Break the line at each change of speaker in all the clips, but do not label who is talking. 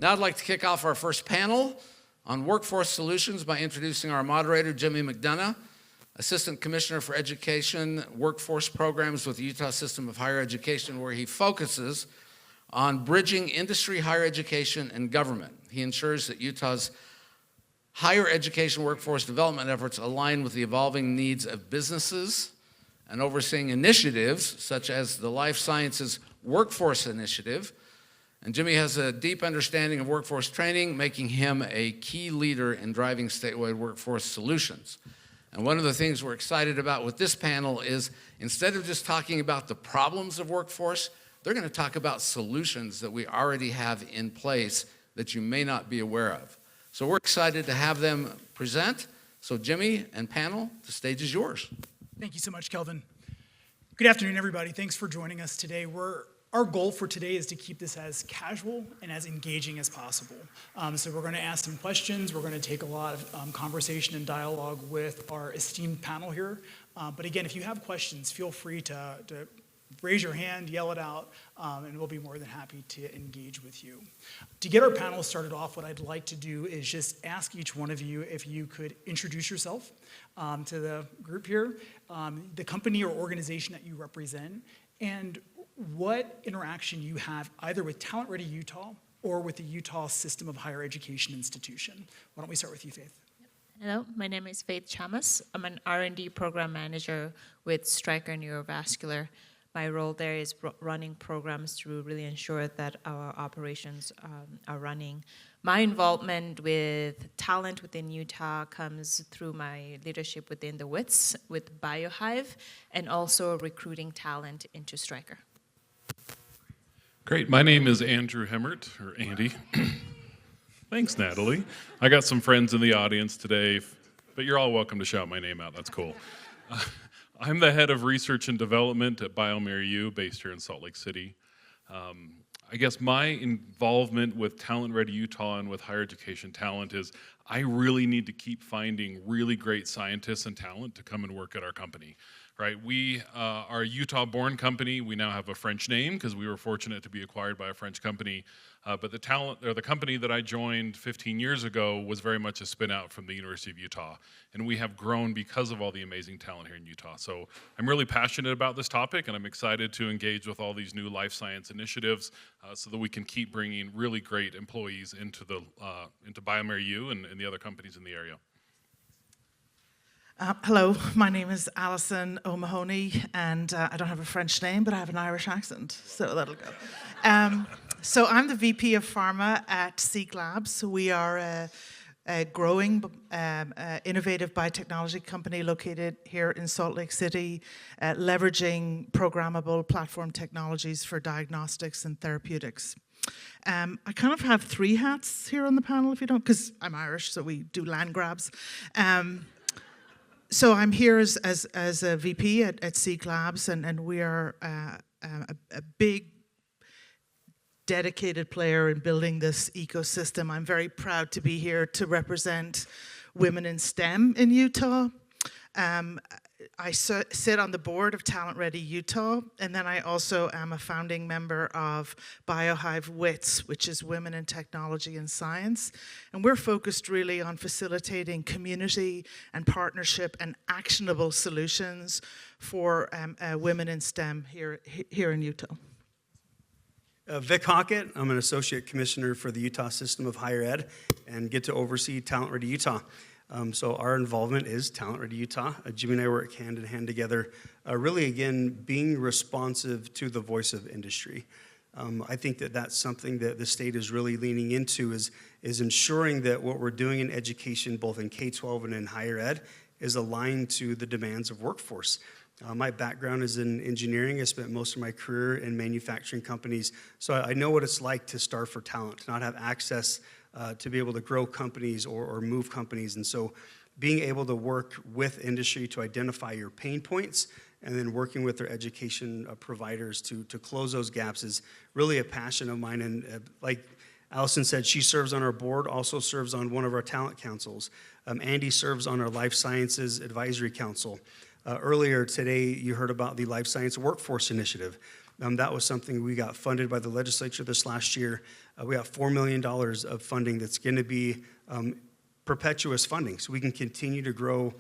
Now I'd like to kick off our first panel on workforce solutions by introducing our moderator, Jimmy McDonough, Assistant Commissioner for Education Workforce Programs with the Utah System of Higher Education, where he focuses on bridging industry, higher education, and government. He ensures that Utah's higher education workforce development efforts align with the evolving needs of businesses and overseeing initiatives such as the Life Sciences Workforce Initiative. And Jimmy has a deep understanding of workforce training, making him a key leader in driving statewide workforce solutions. And one of the things we're excited about with this panel is instead of just talking about the problems of workforce, they're going to talk about solutions that we already have in place that you may not be aware of. So we're excited to have them present. So Jimmy and panel, the stage is yours.
Thank you so much, Kelvin. Good afternoon, everybody. Thanks for joining us today. Our goal for today is to keep this as casual and as engaging as possible. So we're going to ask some questions. We're going to take a lot of conversation and dialogue with our esteemed panel here. But again, if you have questions, feel free to raise your hand, yell it out, and we'll be more than happy to engage with you. To get our panel started off, what I'd like to do is just ask each one of you if you could introduce yourself to the group here, the company or organization that you represent, and what interaction you have either with Talent Ready Utah or with the Utah System of Higher Education institution. Why don't we start with you, Faith?
Hello, my name is Faith Chamas. I'm an R&D Program Manager with Stryker Neurovascular. My role there is running programs to really ensure that our operations are running. My involvement with talent within Utah comes through my leadership within the WITS with BioHive and also recruiting talent into Stryker.
Great. My name is Andrew Hemmert, or Andy. Thanks, Natalie. I got some friends in the audience today, but you're all welcome to shout my name out. That's cool. I'm the head of research and development at bioMérieux, based here in Salt Lake City. I guess my involvement with Talent Ready Utah and with higher education talent is I really need to keep finding really great scientists and talent to come and work at our company. Right, we are a Utah-born company. We now have a French name because we were fortunate to be acquired by a French company. But the company that I joined 15 years ago was very much a spin-out from the University of Utah, and we have grown because of all the amazing talent here in Utah. So I'm really passionate about this topic, and I'm excited to engage with all these new life science initiatives so that we can keep bringing really great employees into bioMérieux and the other companies in the area.
Hello, my name is Alison O'Mohany, and I don't have a French name, but I have an Irish accent, so that'll go. So I'm the VP of Pharma at Seek Labs. We are a growing, innovative biotechnology company located here in Salt Lake City, leveraging programmable platform technologies for diagnostics and therapeutics. I kind of have three hats here on the panel, if you don't, because I'm Irish, so we do land grabs. So I'm here as a VP at Seek Labs, and we are a big, dedicated player in building this ecosystem. I'm very proud to be here to represent women in STEM in Utah. I sit on the board of Talent Ready Utah, and then I also am a founding member of BioHive WITS, which is Women in Technology and Science. And we're focused really on facilitating community and partnership and actionable solutions for women in STEM here in Utah.
Vic Hockett, I'm an Associate Commissioner for the Utah System of Higher Ed and get to oversee Talent Ready Utah. So our involvement is Talent Ready Utah. Jimmy and I work hand in hand together, really again being responsive to the voice of industry. I think that that's something that the state is really leaning into is ensuring that what we're doing in education, both in K-12 and in higher ed, is aligned to the demands of workforce. My background is in engineering. I spent most of my career in manufacturing companies, so I know what it's like to starve for talent, to not have access to be able to grow companies or move companies. And so being able to work with industry to identify your pain points and then working with their education providers to close those gaps is really a passion of mine. And like Alison said, she serves on our board, also serves on one of our talent councils. Andy serves on our Life Sciences Advisory Council. Earlier today, you heard about the Life Science Workforce Initiative. That was something we got funded by the legislature this last year. We got $4 million of funding that's going to be perpetuous funding, so we can continue to grow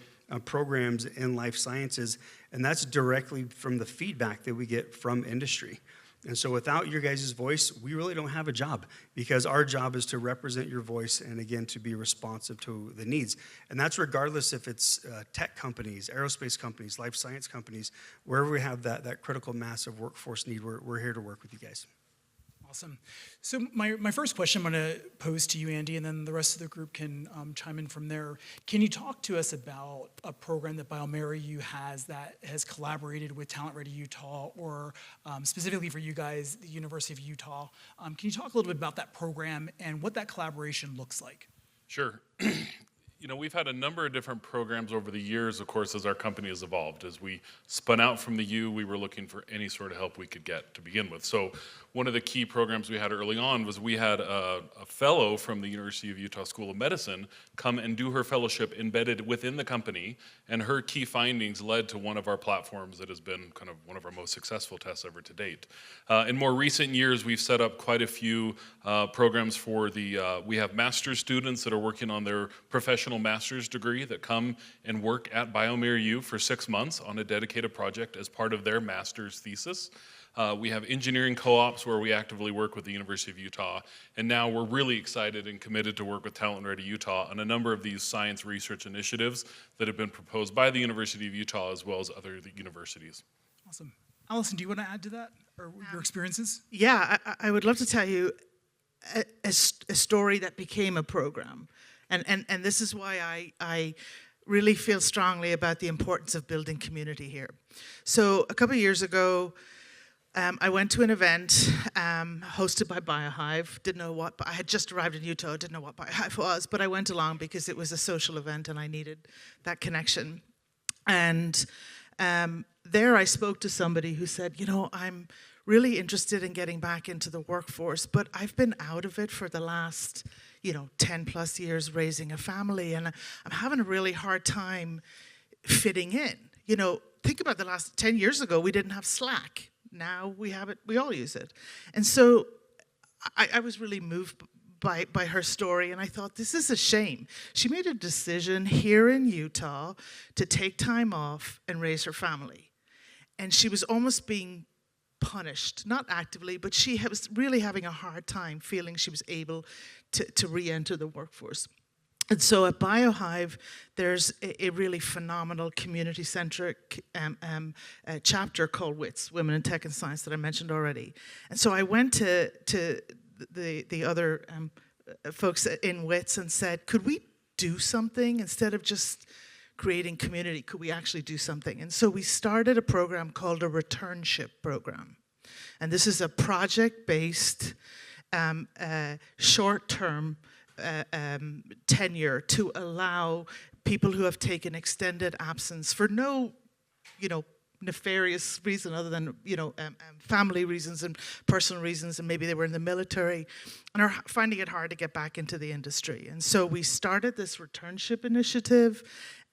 programs in life sciences, and that's directly from the feedback that we get from industry. And so without your guys' voice, we really don't have a job, because our job is to represent your voice and, again, to be responsive to the needs. And that's regardless if it's tech companies, aerospace companies, life science companies, wherever we have that critical mass of workforce need, we're here to work with you guys.
Awesome. So my first question I'm going to pose to you, Andy, and then the rest of the group can chime in from there. Can you talk to us about a program that bioMérieux has that has collaborated with Talent Ready Utah, or specifically for you guys, the University of Utah? Can you talk a little bit about that program and what that collaboration looks like?
Sure. You know, we've had a number of different programs over the years, of course, as our company has evolved. As we spun out from the U, we were looking for any sort of help we could get to begin with. So one of the key programs we had early on was we had a fellow from the University of Utah School of Medicine come and do her fellowship embedded within the company, and her key findings led to one of our platforms that has been kind of one of our most successful tests ever to date. In more recent years, we've set up quite a few programs for we have master's students that are working on their professional master's degree that come and work at bioMérieux for 6 months on a dedicated project as part of their master's thesis. We have engineering co-ops where we actively work with the University of Utah, and now we're really excited and committed to work with Talent Ready Utah on a number of these science research initiatives that have been proposed by the University of Utah as well as other universities.
Awesome. Alison, do you want to add to that, or your experiences?
Yeah, I would love to tell you a story that became a program. And this is why I really feel strongly about the importance of building community here. So a couple of years ago, I went to an event hosted by BioHive. Didn't know what, I had just arrived in Utah, didn't know what BioHive was, but I went along because it was a social event and I needed that connection. And there I spoke to somebody who said, you know, I'm really interested in getting back into the workforce, but I've been out of it for the last 10 plus years raising a family, and I'm having a really hard time fitting in. You know, think about the last 10 years ago, we didn't have Slack. Now we have it, we all use it. And so I was really moved by her story, and I thought, this is a shame. She made a decision here in Utah to take time off and raise her family. And she was almost being punished, not actively, but she was really having a hard time feeling she was able to re-enter the workforce. And so at BioHive, there's a really phenomenal community-centric chapter called WITS, Women in Tech and Science, that I mentioned already. And so I went to the other folks in WITS and said, could we do something instead of just creating community? Could we actually do something? And so we started a program called a returnship program. And this is a project-based, short-term tenure to allow people who have taken extended absence for no, nefarious reason other than, family reasons and personal reasons, and maybe they were in the military and are finding it hard to get back into the industry. And so we started this returnship initiative.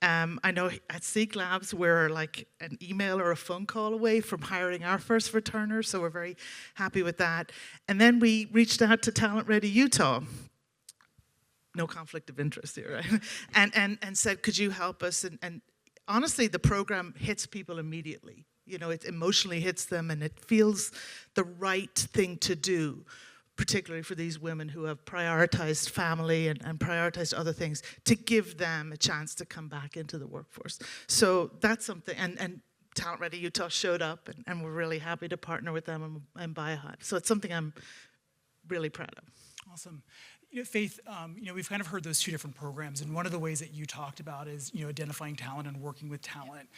I know at Seek Labs, we're like an email or a phone call away from hiring our first returner, so we're very happy with that. And then we reached out to Talent Ready Utah. No conflict of interest here, right? And said, could you help us? And honestly, the program hits people immediately. It emotionally hits them, and it feels the right thing to do, particularly for these women who have prioritized family and prioritized other things, to give them a chance to come back into the workforce. So that's something, and Talent Ready Utah showed up, and we're really happy to partner with them and BioHive. So it's something I'm really proud of.
Awesome. Faith, we've kind of heard those two different programs, and one of the ways that you talked about is, identifying talent and working with talent.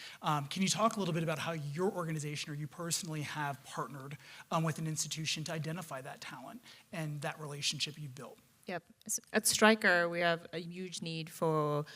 Can you talk a little bit about how your organization or you personally have partnered with an institution to identify that talent and that relationship you've built?
Yep. At Stryker, we have a huge need for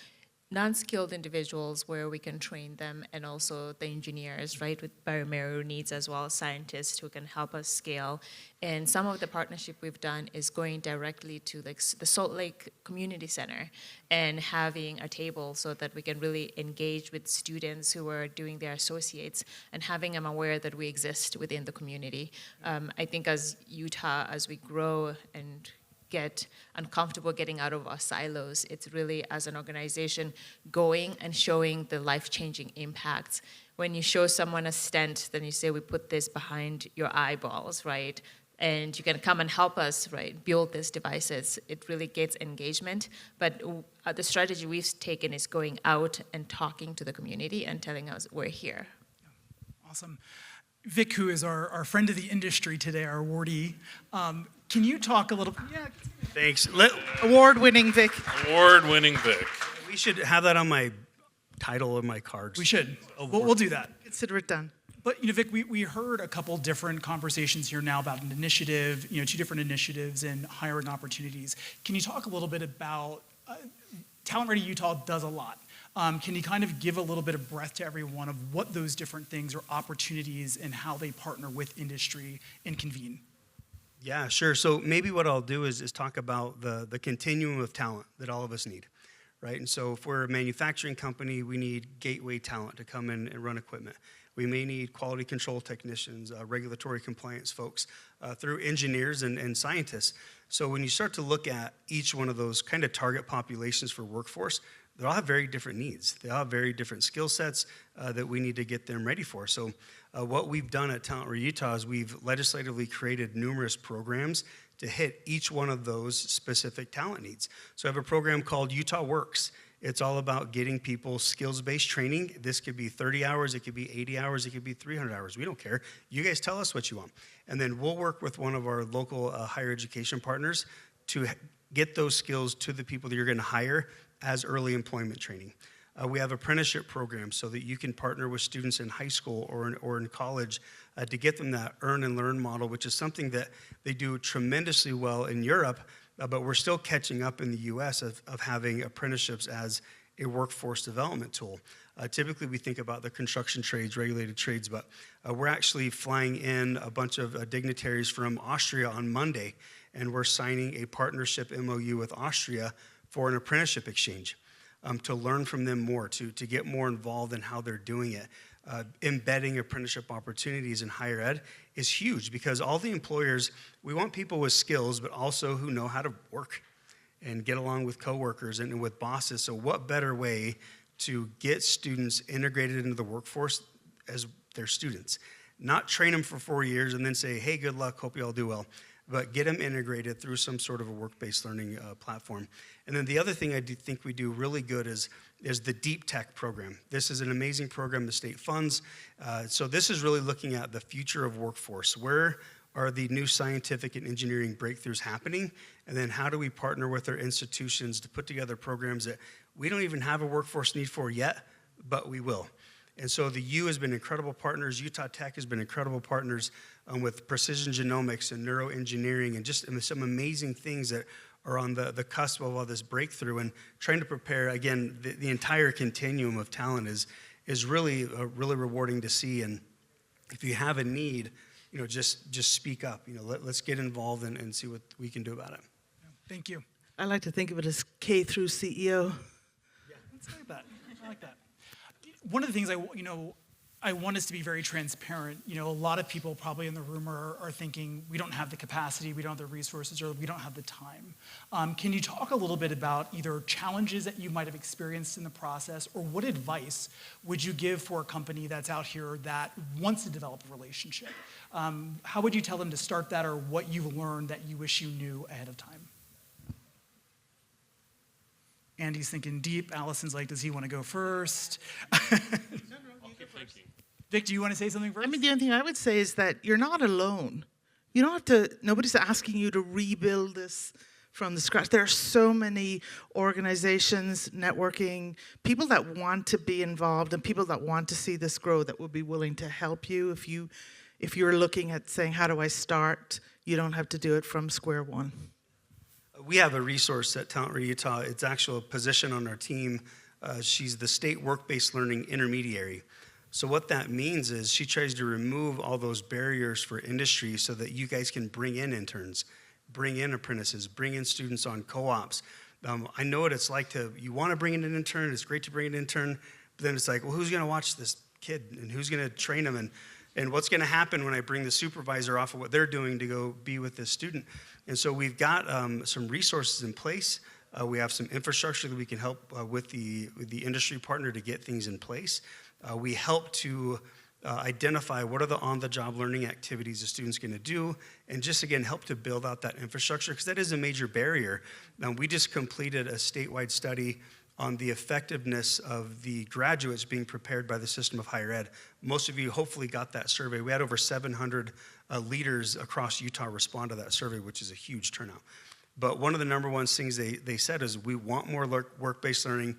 non-skilled individuals where we can train them, and also the engineers, right, with bioMérieux needs as well, scientists who can help us scale. And some of the partnership we've done is going directly to the Salt Lake Community Center and having a table so that we can really engage with students who are doing their associates and having them aware that we exist within the community. I think as Utah, as we grow and get uncomfortable getting out of our silos, it's really, as an organization, going and showing the life-changing impacts. When you show someone a stent, then you say, we put this behind your eyeballs, right? And you can come and help us, right, build these devices. It really gets engagement. But the strategy we've taken is going out and talking to the community and telling us we're here.
Awesome. Vic, who is our friend of the industry today, our awardee, can you talk a little? Yeah.
Thanks.
Award-winning Vic.
Award-winning Vic.
We should have that on my title of my cards.
We should. We'll do that.
Consider it done.
But Vic, we heard a couple different conversations here now about an initiative, 2 different initiatives and hiring opportunities. Can you talk a little bit about Talent Ready Utah does a lot. Can you kind of give a little bit of breadth to everyone of what those different things or opportunities and how they partner with industry and convene?
Yeah, sure. So maybe what I'll do is talk about the continuum of talent that all of us need, right? And so if we're a manufacturing company, we need gateway talent to come in and run equipment. We may need quality control technicians, regulatory compliance folks, through engineers and scientists. So when you start to look at each one of those kind of target populations for workforce, they all have very different needs. They all have very different skill sets that we need to get them ready for. So what we've done at Talent Ready Utah is we've legislatively created numerous programs to hit each one of those specific talent needs. So I have a program called Utah Works. It's all about getting people skills-based training. This could be 30 hours, it could be 80 hours, it could be 300 hours. We don't care. You guys tell us what you want. And then we'll work with one of our local higher education partners to get those skills to the people that you're going to hire as early employment training. We have apprenticeship programs so that you can partner with students in high school or in college to get them that earn and learn model, which is something that they do tremendously well in Europe, but we're still catching up in the US of having apprenticeships as a workforce development tool. Typically we think about the construction trades, regulated trades, but we're actually flying in a bunch of dignitaries from Austria on Monday, and we're signing a partnership MOU with Austria for an apprenticeship exchange. To learn from them more, to get more involved in how they're doing it. Embedding apprenticeship opportunities in higher ed is huge because all the employers, we want people with skills, but also who know how to work and get along with coworkers and with bosses. So what better way to get students integrated into the workforce as their students? Not train them for 4 years and then say, hey, good luck, hope you all do well. But get them integrated through some sort of a work-based learning platform. And then the other thing I do think we do really good is the Deep Tech program. This is an amazing program the state funds. So this is really looking at the future of workforce. Where are the new scientific and engineering breakthroughs happening? And then how do we partner with our institutions to put together programs that we don't even have a workforce need for yet, but we will. And so the U has been incredible partners. Utah Tech has been incredible partners with precision genomics and neuroengineering and just some amazing things that are on the cusp of all this breakthrough, and trying to prepare, again, the entire continuum of talent is really rewarding to see. And if you have a need, just speak up. Let's get involved and see what we can do about it.
Thank you.
I like to think of it as K through CEO.
Yeah, let's like that. I like that. One of the things I want us to be very transparent. A lot of people probably in the room are thinking we don't have the capacity, we don't have the resources, or we don't have the time. Can you talk a little bit about either challenges that you might have experienced in the process, or what advice would you give for a company that's out here that wants to develop a relationship? How would you tell them to start that, or what you've learned that you wish you knew ahead of time? Andy's thinking deep. Allison's like, does he want to go first?
I'll keep thinking.
Vic, do you want to say something first?
I mean, the only thing I would say is that you're not alone. You don't have to, nobody's asking you to rebuild this from the scratch. There are so many organizations, networking, people that want to be involved and people that want to see this grow that would be willing to help you. If you're looking at saying, how do I start? You don't have to do it from square one.
We have a resource at Talent Ready Utah. It's actually a position on our team She's the state work-based learning intermediary. So what that means is she tries to remove all those barriers for industry so that you guys can bring in interns, bring in apprentices, bring in students on co-ops. I know what it's like you want to bring in an intern, it's great to bring in an intern, but then it's like, well, who's going to watch this kid and who's going to train them and what's going to happen when I bring the supervisor off of what they're doing to go be with this student? And so we've got some resources in place. We have some infrastructure that we can help with the industry partner to get things in place. We help to identify what are the on-the-job learning activities the student's going to do, and just, again, help to build out that infrastructure, because that is a major barrier. We just completed a statewide study on the effectiveness of the graduates being prepared by the system of higher ed. Most of you hopefully got that survey. We had over 700 leaders across Utah respond to that survey, which is a huge turnout. But one of the number one things they said is, we want more work-based learning,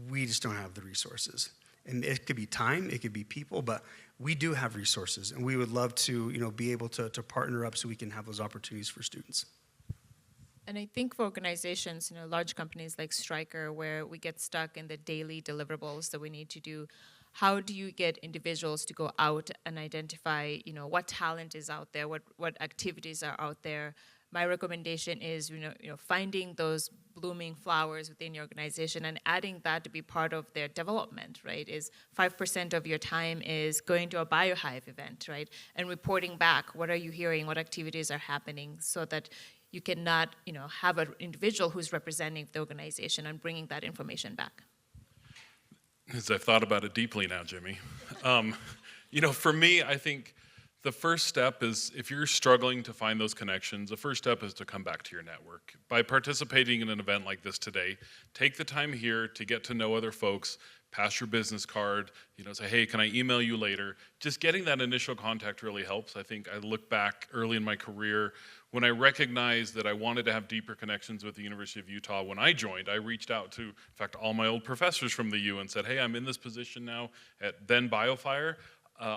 we just don't have the resources. And it could be time, it could be people, but we do have resources, and we would love to, be able to partner up so we can have those opportunities for students.
And I think for organizations, large companies like Stryker, where we get stuck in the daily deliverables that we need to do, how do you get individuals to go out and identify, what talent is out there, what activities are out there? My recommendation is, finding those blooming flowers within your organization and adding that to be part of their development, right? Is 5% of your time is going to a biohive event, right? And reporting back, what are you hearing, what activities are happening, so that you cannot, have an individual who's representing the organization and bringing that information back.
As I've thought about it deeply now, Jimmy, for me, I think the first step is, if you're struggling to find those connections, the first step is to come back to your network. By participating in an event like this today, take the time here to get to know other folks, pass your business card, say, hey, can I email you later? Just getting that initial contact really helps. I think I look back early in my career, when I recognized that I wanted to have deeper connections with the University of Utah. When I joined, I reached out to, in fact, all my old professors from the U and said, hey, I'm in this position now at then BioFire.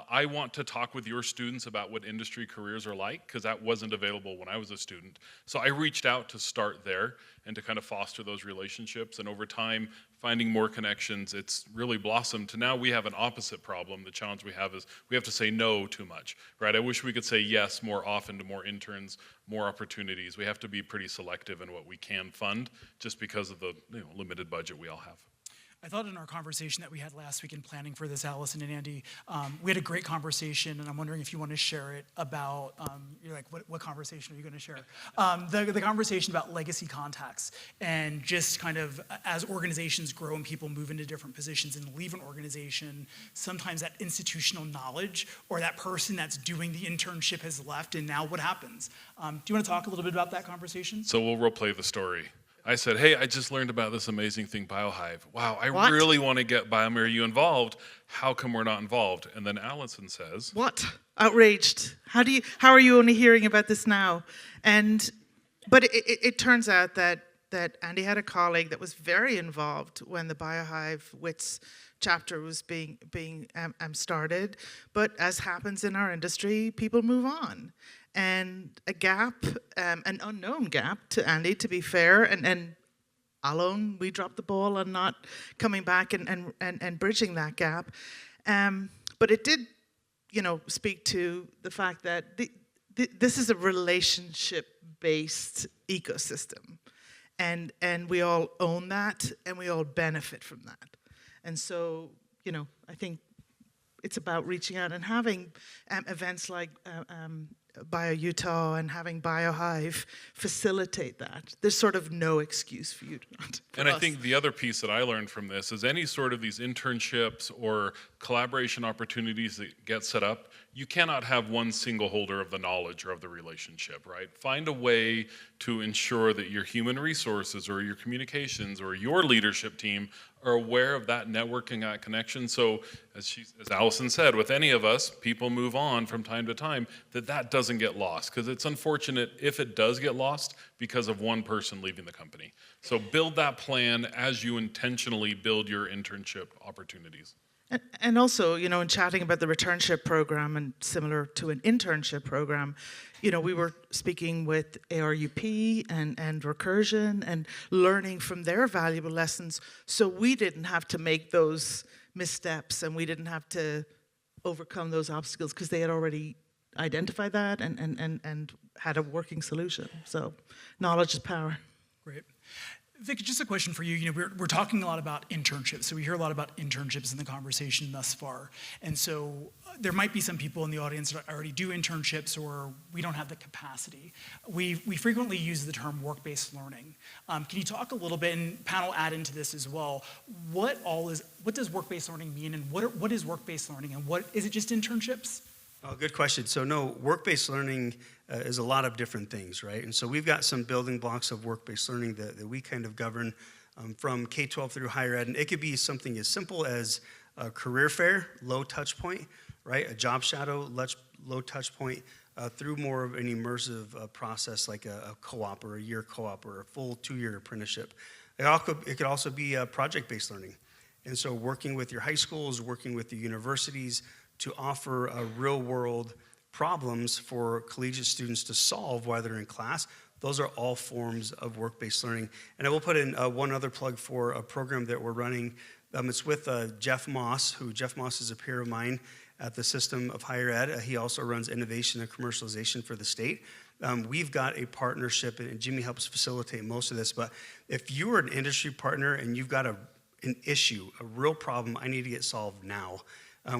I want to talk with your students about what industry careers are like, because that wasn't available when I was a student. So I reached out to start there and to kind of foster those relationships. And over time, finding more connections, it's really blossomed to now we have an opposite problem. The challenge we have is we have to say no too much, right? I wish we could say yes more often to more interns, more opportunities. We have to be pretty selective in what we can fund, just because of the limited budget we all have.
I thought in our conversation that we had last week in planning for this, Alison and Andy, we had a great conversation, and I'm wondering if you want to share it about, you're like, what conversation are you going to share? The conversation about legacy contacts, and just kind of as organizations grow and people move into different positions and leave an organization, sometimes that institutional knowledge or that person that's doing the internship has left, and now what happens? Do you want to talk a little bit about that conversation?
So we'll role play the story. I said, hey, I just learned about this amazing thing, biohive. Wow, I
What?
really want to get bioMérieux involved. How come we're not involved? And then Alison says,
What? Outraged. How are you only hearing about this now? But it turns out that Andy had a colleague that was very involved when the biohive WITS chapter was being started. But as happens in our industry, people move on. And a gap, an unknown gap to Andy, to be fair, and alone we dropped the ball on not coming back and bridging that gap. But it did, speak to the fact that this is a relationship-based ecosystem, and we all own that, and we all benefit from that. And so, I think it's about reaching out and having events like BioUtah and having BioHive facilitate that. There's sort of no excuse for you to not.
and I think the other piece that I learned from this is any sort of these internships or collaboration opportunities that get set up, you cannot have one single holder of the knowledge or of the relationship, right? Find a way to ensure that your human resources or your communications or your leadership team are aware of that networking, that connection. So as Alison said, with any of us, people move on from time to time, that doesn't get lost, because it's unfortunate if it does get lost because of one person leaving the company. So build that plan as you intentionally build your internship opportunities.
And also, in chatting about the returnship program and similar to an internship program, we were speaking with ARUP and Recursion and learning from their valuable lessons, so we didn't have to make those missteps and we didn't have to overcome those obstacles because they had already identified that and had a working solution. So knowledge is power.
Great. Vic, just a question for you. We're talking a lot about internships, so we hear a lot about internships in the conversation thus far. And so there might be some people in the audience that already do internships, or we don't have the capacity. We frequently use the term work-based learning. Can you talk a little bit, and panel add into this as well, what does work-based learning mean, and what is work-based learning, and is it just internships?
Oh, good question. So no, work-based learning is a lot of different things, right? And so we've got some building blocks of work-based learning that we kind of govern from K-12 through higher ed. And it could be something as simple as a career fair, low touch point, right? A job shadow, low touch point, through more of an immersive process like a co-op or a year co-op or a full 2-year apprenticeship. It could also be project-based learning. And so working with your high schools, working with the universities to offer real-world problems for collegiate students to solve while they're in class. Those are all forms of work-based learning. And I will put in one other plug for a program that we're running. It's with Jeff Moss, Jeff Moss is a peer of mine at the System of Higher Ed. He also runs innovation and commercialization for the state. We've got a partnership, and Jimmy helps facilitate most of this, but if you are an industry partner and you've got an issue, a real problem, I need to get solved now.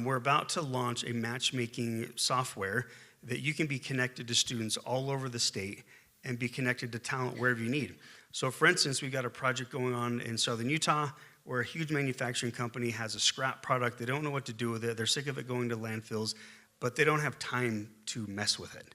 We're about to launch a matchmaking software that you can be connected to students all over the state and be connected to talent wherever you need. So for instance, we've got a project going on in southern Utah where a huge manufacturing company has a scrap product. They don't know what to do with it. They're sick of it going to landfills, but they don't have time to mess with it.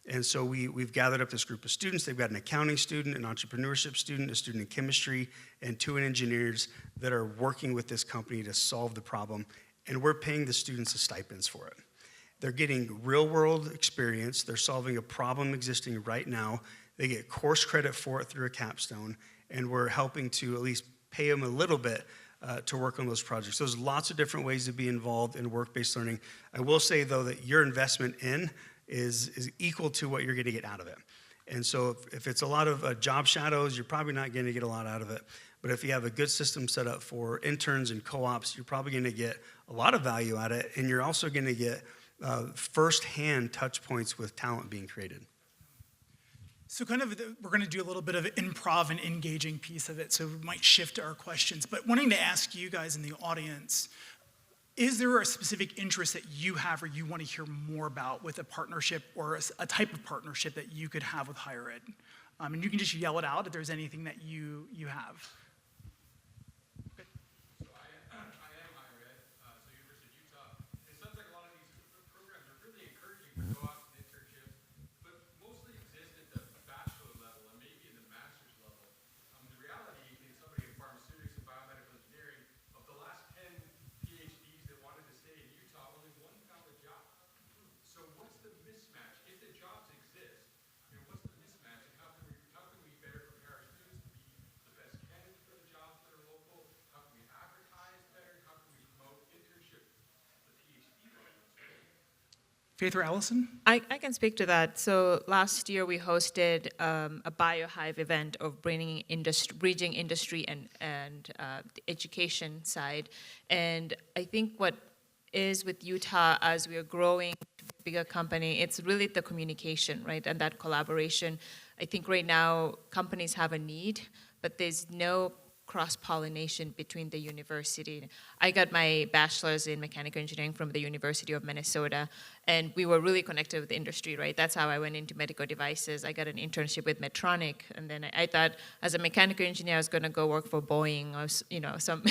And so we've gathered up this group of students. They've got an accounting student, an entrepreneurship student, a student in chemistry, and 2 engineers that are working with this company to solve the problem. And we're paying the students the stipends for it. They're getting real-world experience. They're solving a problem existing right now. They get course credit for it through a capstone, and we're helping to at least pay them a little bit to work on those projects. So there's lots of different ways to be involved in work-based learning. I will say, though, that your investment in is equal to what you're going to get out of it. And so if it's a lot of job shadows, you're probably not going to get a lot out of it. But if you have a good system set up for interns and co-ops, you're probably going to get a lot of value out of it, and you're also going to get first-hand touch points with talent being created.
So we're going to do a little bit of improv and engaging piece of it, so we might shift our questions. But wanting to ask you guys in the audience, is there a specific interest that you have or you want to hear more about with a partnership or a type of partnership that you could have with higher ed? And you can just yell it out if there's anything that you have.
So I am higher ed, so University of Utah. It sounds like a lot of these programs are really encouraging to go out and internships, but mostly exist at the bachelor level and maybe in the master's level. The reality in somebody in pharmaceutics and biomedical engineering, of the last 10 PhDs that wanted to stay in Utah, only 1 found a job. So what's the mismatch? If the jobs exist, what's the mismatch, and how can we better prepare our students to be the best candidates for the jobs that are local? How can we advertise better? How can we promote internship, the PhD programs?
Faith or Alison?
I can speak to that. So last year we hosted a BioHive event of bringing bridging industry and the education side. And I think what is with Utah as we are growing to a bigger company, it's really the communication, right? And that collaboration. I think right now companies have a need, but there's no cross-pollination between the university. I got my bachelor's in mechanical engineering from the University of Minnesota, and we were really connected with the industry, right? That's how I went into medical devices. I got an internship with Medtronic, and then I thought as a mechanical engineer I was going to go work for Boeing or some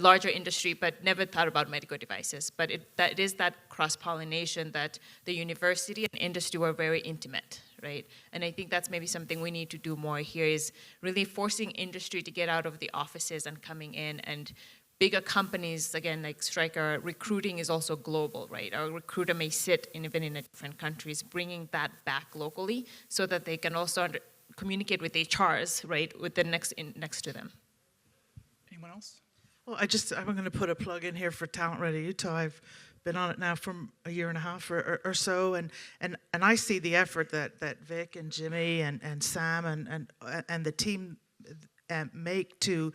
larger industry, but never thought about medical devices. But it is that cross-pollination that the university and industry were very intimate, right? And I think that's maybe something we need to do more here, is really forcing industry to get out of the offices and coming in, and bigger companies, again, like Stryker, recruiting is also global, right? Our recruiter may sit even in different countries, bringing that back locally so that they can also communicate with HRs, right, with the next to them.
Anyone else?
Well, I'm going to put a plug in here for Talent Ready Utah. I've been on it now for a year and a half or so, and I see the effort that Vic and Jimmy and Sam and the team make to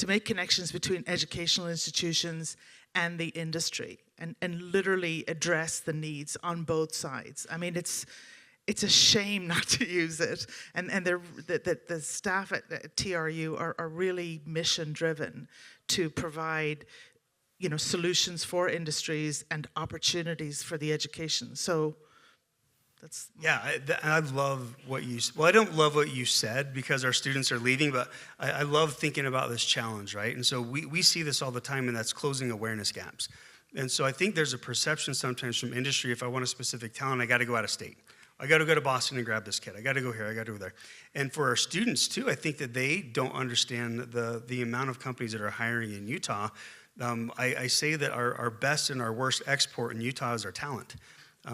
make connections between educational institutions and the industry, and literally address the needs on both sides. I mean, it's a shame not to use it, and the staff at TRU are really mission driven to provide, solutions for industries and opportunities for the education. So that's
I love what you. Well, I don't love what you said because our students are leaving, but I love thinking about this challenge, right? And so we see this all the time, and that's closing awareness gaps. And so I think there's a perception sometimes from industry, if I want a specific talent, I got to go out of state. I got to go to Boston and grab this kid. I got to go here. I got to go there. And for our students too, I think that they don't understand the amount of companies that are hiring in Utah. I say that our best and our worst export in Utah is our talent.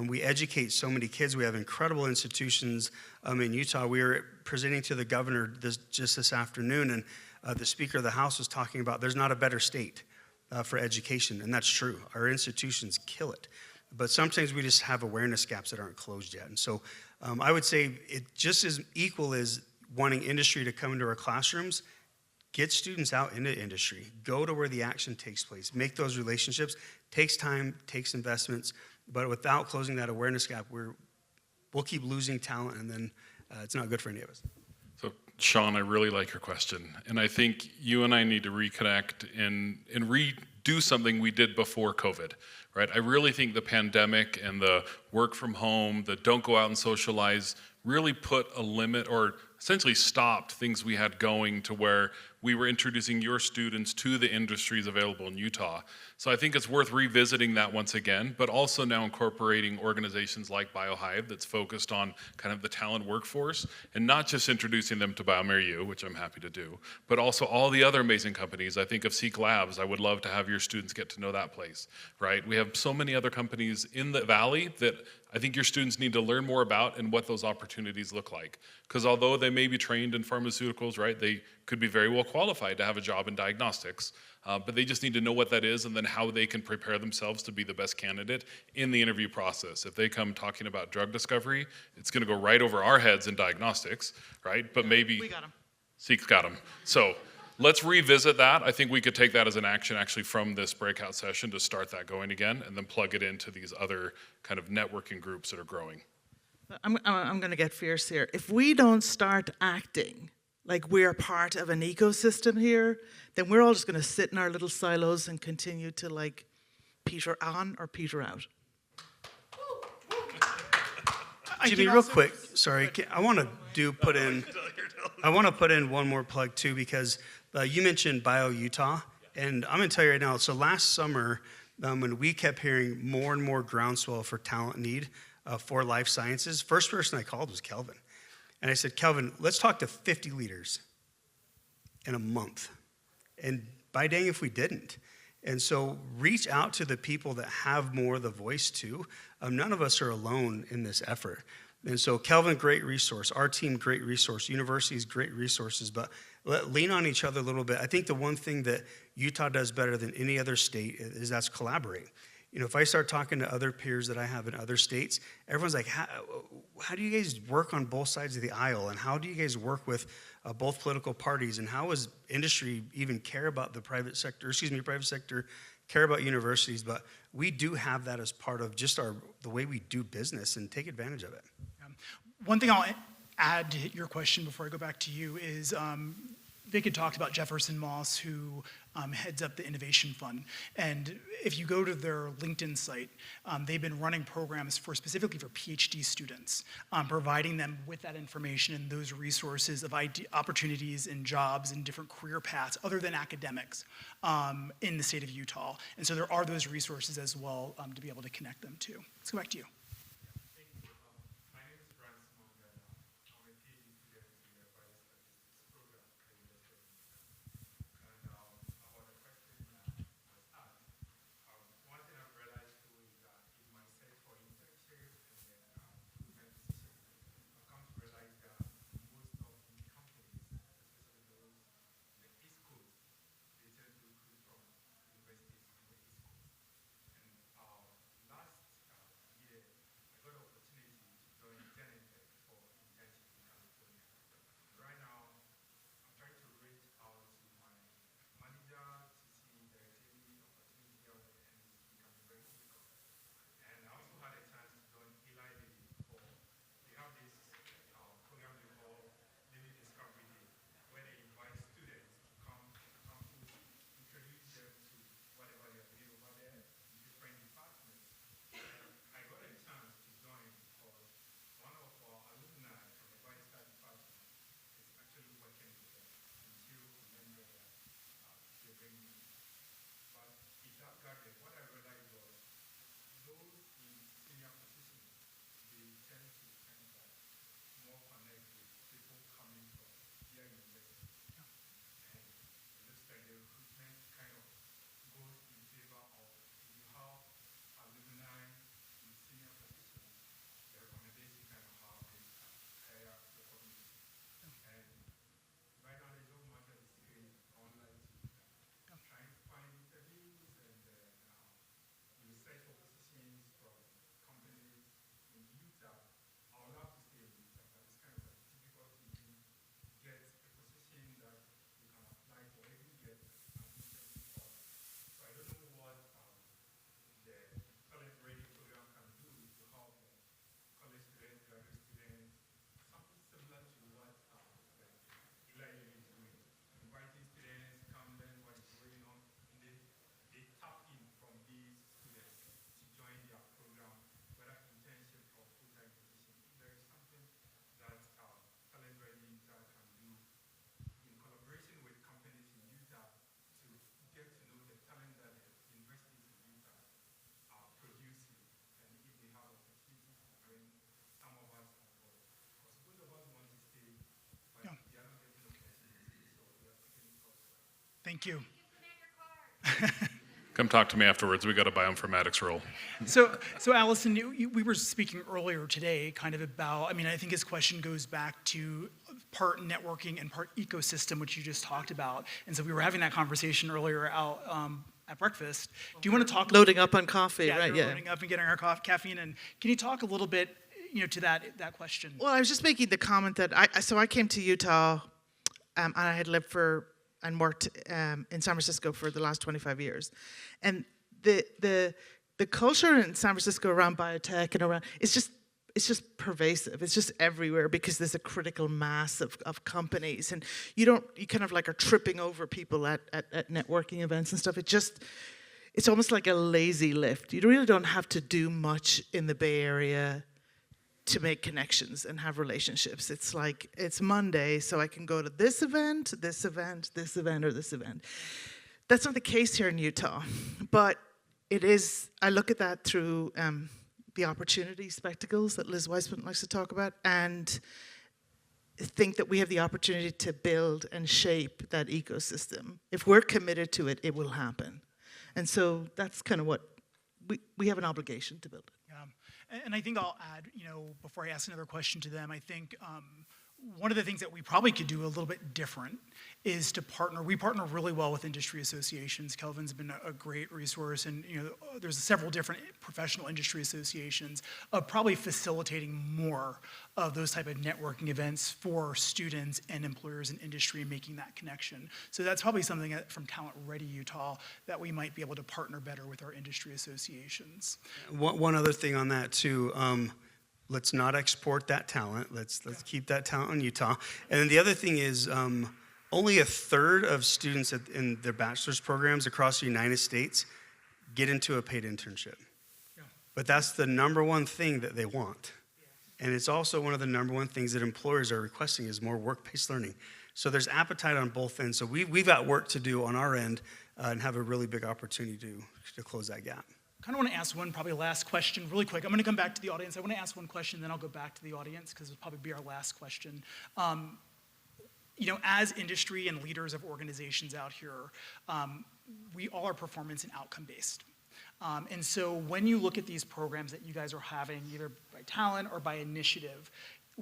We educate so many kids. We have incredible institutions in Utah. We were presenting to the governor just this afternoon, and the Speaker of the House was talking about there's not a better state for education, and that's true. Our institutions kill it. But sometimes we just have awareness gaps that aren't closed yet. And so I would say it just as equal as wanting industry to come into our classrooms, get students out into industry, go to where the action takes place, make those relationships. Takes time, takes investments, but without closing that awareness gap, we'll keep losing talent, and then it's not good for any of us.
So, Sean, I really like your question, and I think you and I need to reconnect and redo something we did before COVID, right? I really think the pandemic and the work from home, the don't go out and socialize, really put a limit or essentially stopped things we had going to where we were introducing your students to the industries available in Utah. So I think it's worth revisiting that once again, but also now incorporating organizations like BioHive that's focused on kind of the talent workforce, and not just introducing them to bioMérieux, which I'm happy to do, but also all the other amazing companies. I think of Seek Labs. I would love to have your students get to know that place, right? We have so many other companies in the Valley that I think your students need to learn more about and what those opportunities look like. Because although they may be trained in pharmaceuticals, right, they could be very well qualified to have a job in diagnostics, but they just need to know what that is and then how they can prepare themselves to be the best candidate in the interview process. If they come talking about drug discovery, it's going to go right over our heads in diagnostics, right? But maybe
we got them.
Seek's got them. So let's revisit that. I think we could take that as an action actually from this breakout session to start that going again, and then plug it into these other kind of networking groups that are growing.
I'm going to get fierce here. If we don't start acting like we're part of an ecosystem here, then we're all just going to sit in our little silos and continue to like peter on or peter out.
Jimmy, real quick, sorry, I want to put in one more plug too, because you mentioned bioUtah, and I'm going to tell you right now. So last summer, when we kept hearing more and more groundswell for talent need for life sciences, first person I called was Kelvin. And I said, Kelvin, let's talk to 50 leaders in a month. And by dang if we didn't. And so reach out to the people that have more of the voice too. None of us are alone in this effort. And so Kelvin, great resource. Our team, great resource. Universities, great resources. But lean on each other a little bit. I think the one thing that Utah does better than any other state is that's collaborate. You know, if I start talking to other peers that I have in other states, everyone's like, how do you guys work on both sides of the aisle? And how do you guys work with both political parties? And how does industry even care about the private sector care about universities? But we do have that as part of just the way we do business, and take advantage of it.
One thing I'll add to your question before I go back to you is Vic had talked about Jefferson Moss, who heads up the Innovation Fund. And if you go to their LinkedIn site, they've been running programs specifically for PhD students, providing them with that information and those resources of opportunities and jobs and different career paths other than academics in the state of Utah. And so there are those resources as well to be able to connect them to. Let's go back to you. Thank you.
Come talk to me afterwards. We got a bioinformatics role.
So Alison, we were speaking earlier today kind of about, I mean, I think his question goes back to part networking and part ecosystem, which you just talked about. And so we were having that conversation earlier out at breakfast. Do you want to talk?
Loading up on coffee,
Yeah,
right?
you're
Yeah.
loading up and getting our caffeine. And can you talk a little bit, to that question?
Well, I was just making the comment that I came to Utah, and I had lived and worked in San Francisco for the last 25 years, and the culture in San Francisco around biotech and around it's just pervasive. It's just everywhere because there's a critical mass of companies, and you kind of like are tripping over people at networking events and stuff. It's almost like a lazy lift. You really don't have to do much in the Bay Area to make connections and have relationships. It's like, it's Monday, so I can go to this event, this event, this event, or this event. That's not the case here in Utah, but it is. I look at that through the opportunity spectacles that Liz Weissman likes to talk about, and think that we have the opportunity to build and shape that ecosystem. If we're committed to it, it will happen. And so that's kind of what we have an obligation to build it.
And I think I'll add, before I ask another question to them, I think one of the things that we probably could do a little bit different is to partner. We partner really well with industry associations. Kelvin's been a great resource, and there's several different professional industry associations of probably facilitating more of those type of networking events for students and employers in industry and making that connection. So that's probably something from Talent Ready Utah that we might be able to partner better with our industry associations.
One other thing on that too, let's not export that talent. Let's keep that talent in Utah. And then the other thing is only a third of students in their bachelor's programs across the United States get into a paid internship.
Yeah.
But that's the number one thing that they want. And it's also one of the number one things that employers are requesting is more work-based learning. So there's appetite on both ends. So we've got work to do on our end and have a really big opportunity to close that gap.
I kind of want to ask one probably last question really quick. I'm going to come back to the audience. I want to ask one question, then I'll go back to the audience because it'll probably be our last question. As industry and leaders of organizations out here, we all are performance and outcome based. And so when you look at these programs that you guys are having, either by talent or by initiative,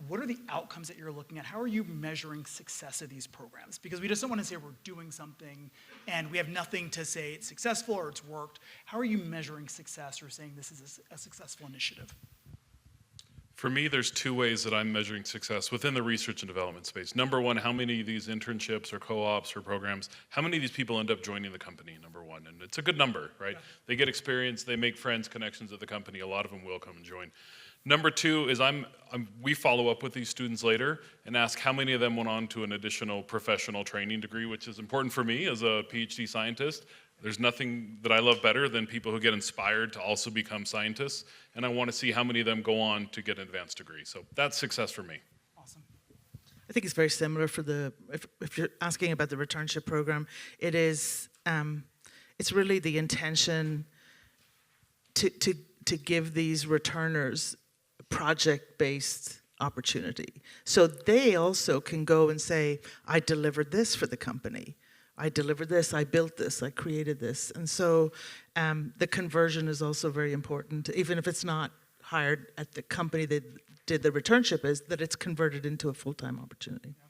what are the outcomes that you're looking at? How are you measuring success of these programs? Because we just don't want to say we're doing something and we have nothing to say it's successful or it's worked. How are you measuring success or saying this is a successful initiative?
For me, there's two ways that I'm measuring success within the research and development space. Number one, how many of these internships or co-ops or programs, how many of these people end up joining the company, number one. And it's a good number, right? Yeah. They get experience, they make friends, connections at the company. A lot of them will come and join. Number two is we follow up with these students later and ask how many of them went on to an additional professional training degree, which is important for me as a PhD scientist. There's nothing that I love better than people who get inspired to also become scientists, and I want to see how many of them go on to get an advanced degree. So that's success for me.
Awesome.
I think it's very similar for if you're asking about the returnship program, it is, it's really the intention to give these returners project-based opportunity. So they also can go and say, I delivered this for the company. I delivered this, I built this, I created this. And so the conversion is also very important, even if it's not hired at the company that did the returnship, is that it's converted into a full-time opportunity.
Yeah.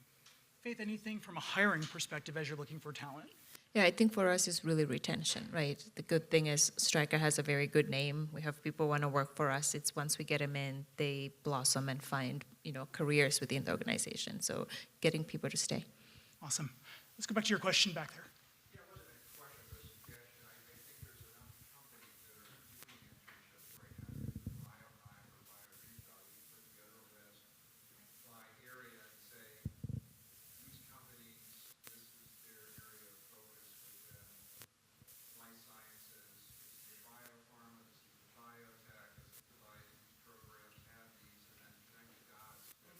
Faith, anything from a hiring perspective as you're looking for talent?
Yeah, I think for us it's really retention, right? The good thing is Stryker has a very good name. We have people want to work for us. It's once we get them in, they blossom and find, careers within the organization. So getting people to stay.
Awesome. Let's go back to your question back there.
Yeah, it wasn't a question, but a suggestion. I think there's enough companies that are doing internships right now. BioMérieux or bioMérieux, we put together a list by area and say, these companies, this is their area of focus within life sciences, this is the biopharma, this is the biotech, this is the these programs have these, and then connect the dots with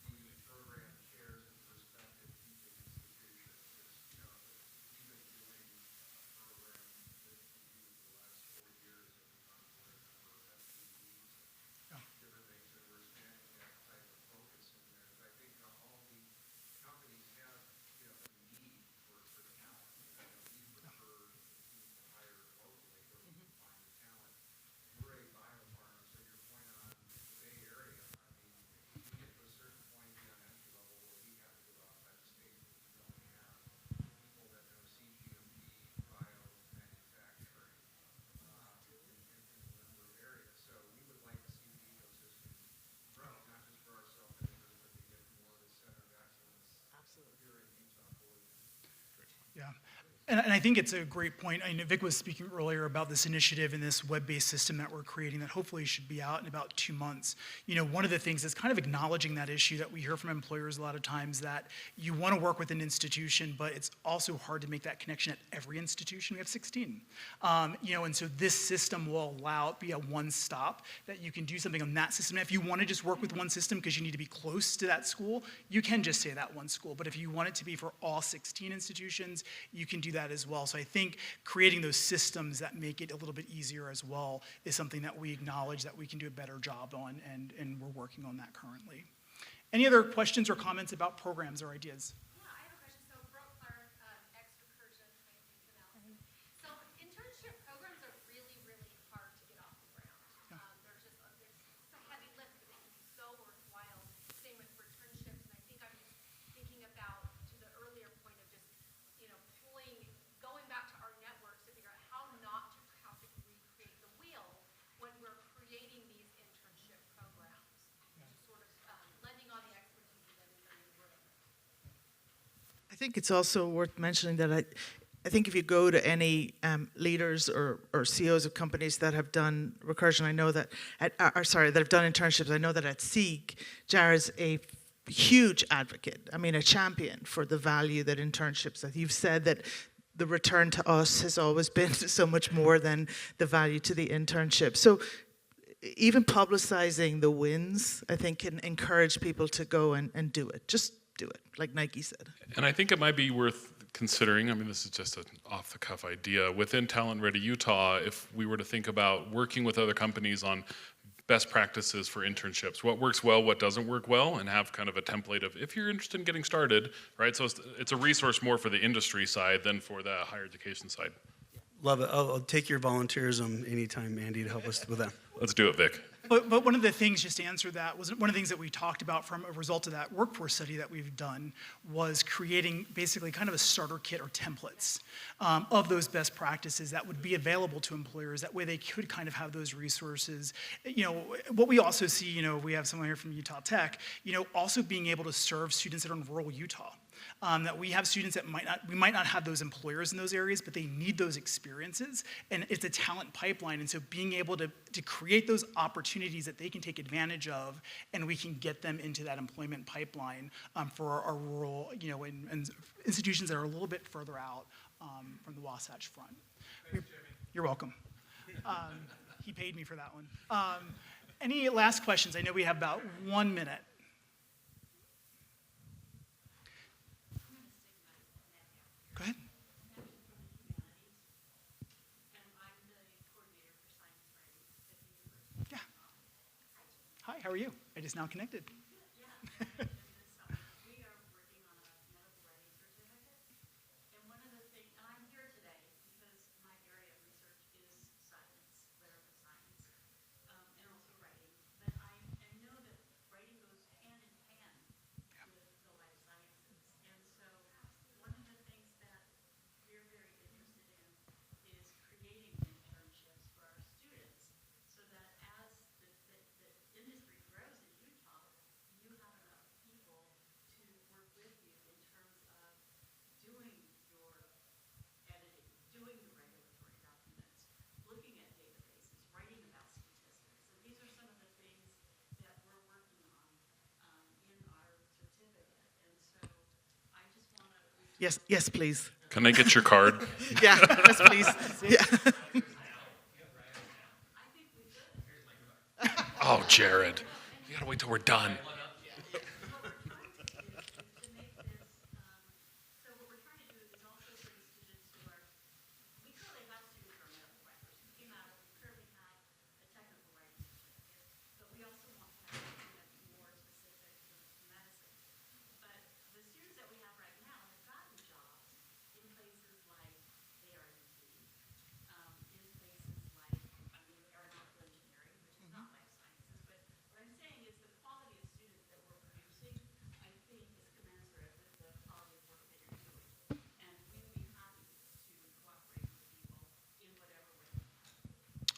the program chairs of the respective teaching institutions.
And I think it's a great point. I know Vic was speaking earlier about this initiative and this web-based system that we're creating that hopefully should be out in about 2 months. You know, one of the things is kind of acknowledging that issue that we hear from employers a lot of times, that you want to work with an institution, but it's also hard to make that connection at every institution. We have 16. You know, and so this system will allow it be a one-stop that you can do something on that system. And if you want to just work with one system because you need to be close to that school, you can just say that one school. But if you want it to be for all 16 institutions, you can do that as well. So I think creating those systems that make it a little bit easier as well is something that we acknowledge that we can do a better job on, and we're working on that currently. Any other questions or comments about programs or ideas?
Yeah, I have a question. So Brooke Clark, ex-Recursion, thank you for that. So internship programs are really, really hard to get off the ground. They're just it's a heavy lift, but they can be so worthwhile. Same with returnships, and I think I'm just thinking about, to the earlier point of just, you know, going back to our networks to figure out how not to have to recreate the wheel when we're creating these internship programs. Just sort of lending on the expertise that is in the room.
I think it's also worth mentioning that I think if you go to any leaders or CEOs of companies that have done recursion, I know that that have done internships, I know that at SEEK, Jared's a huge advocate, I mean a champion for the value that internships, that you've said that the return to us has always been so much more than the value to the internship. So even publicizing the wins, I think, can encourage people to go and do it. Just do it, like Nike said.
And I think it might be worth considering, I mean, this is just an off-the-cuff idea, within Talent Ready Utah, if we were to think about working with other companies on best practices for internships, what works well, what doesn't work well, and have kind of a template of, if you're interested in getting started, right? So it's a resource more for the industry side than for the higher education side.
Love it. I'll take your volunteerism anytime, Andy, to help us with that.
Let's do it, Vic.
But one of the things, just to answer that, was one of the things that we talked about from a result of that workforce study that we've done was creating basically kind of a starter kit or templates of those best practices that would be available to employers. That way they could kind of have those resources. You know, what we also see, you know, we have someone here from Utah Tech, you know, also being able to serve students that are in rural Utah. That we have students that we might not have those employers in those areas, but they need those experiences, and it's a talent pipeline. And so being able to create those opportunities that they can take advantage of, and we can get them into that employment pipeline for our rural, you know, and institutions that are a little bit further out from the Wasatch Front.
Thanks, Jimmy.
You're welcome. He paid me for that one. Any last questions? I know we have about 1 minute. Go ahead. Yeah. Hi, how are you? I just now connected.
Yes, please.
Can I get your card?
Yeah, yes, please. Yeah.
Oh, Jared, you gotta wait till we're done.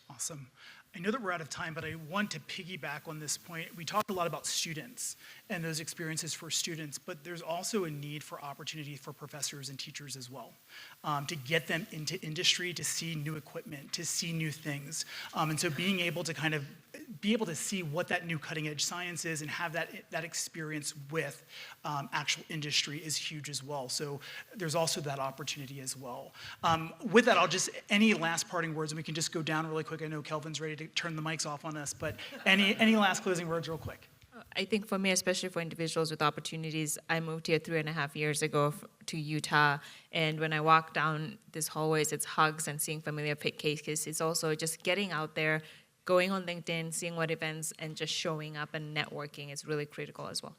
Awesome. I know that we're out of time, but I want to piggyback on this point. We talked a lot about students and those experiences for students, but there's also a need for opportunity for professors and teachers as well, to get them into industry, to see new equipment, to see new things. And so being able to kind of be able to see what that new cutting edge science is and have that experience with actual industry is huge as well. So there's also that opportunity as well. With that, any last parting words, and we can just go down really quick. I know Kelvin's ready to turn the mics off on us, but any last closing words real quick?
I think for me, especially for individuals with opportunities, I moved here 3.5 years ago to Utah, and when I walk down these hallways, it's hugs and seeing familiar faces. It's also just getting out there, going on LinkedIn, seeing what events, and just showing up and networking is really critical as well.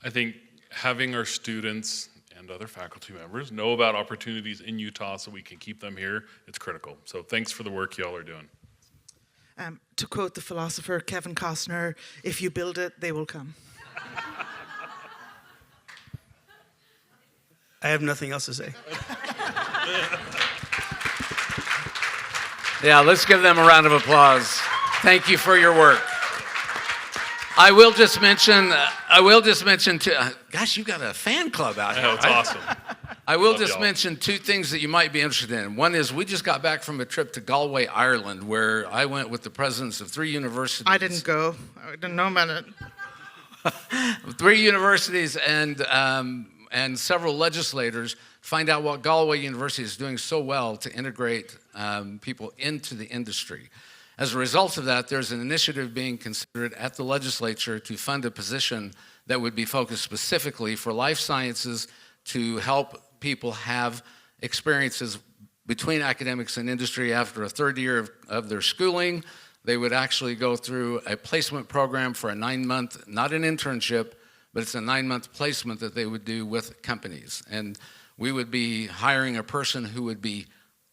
I think having our students and other faculty members know about opportunities in Utah so we can keep them here, it's critical. So thanks for the work y'all are doing.
To quote the philosopher Kevin Costner, if you build it, they will come.
I have nothing else to say.
Yeah, let's give them a round of applause. Thank you for your work. I will just mention gosh, you got a fan club out here.
Oh, it's
right?
awesome.
I will
Love
just
y'all.
mention two things that you might be interested in. One is we just got back from a trip to Galway, Ireland, where I went with the presidents of 3 universities.
I didn't go. I didn't know about it.
3 universities and several legislators find out what Galway University is doing so well to integrate people into the industry. As a result of that, there's an initiative being considered at the legislature to fund a position that would be focused specifically for life sciences to help people have experiences between academics and industry after a third year of their schooling. They would actually go through a placement program for a 9-month, not an internship, but it's a 9-month placement that they would do with companies. And we would be hiring a person who would be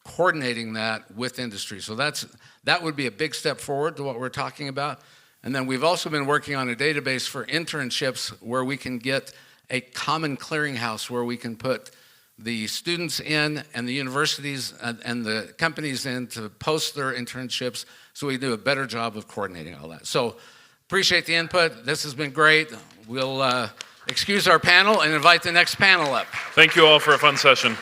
coordinating that with industry. So that would be a big step forward to what we're talking about. And then we've also been working on a database for internships where we can get a common clearinghouse where we can put the students in and the universities and the companies in to post their internships so we do a better job of coordinating all that. So appreciate the input. This has been great. We'll excuse our panel and invite the next panel up.
Thank you all for a fun session.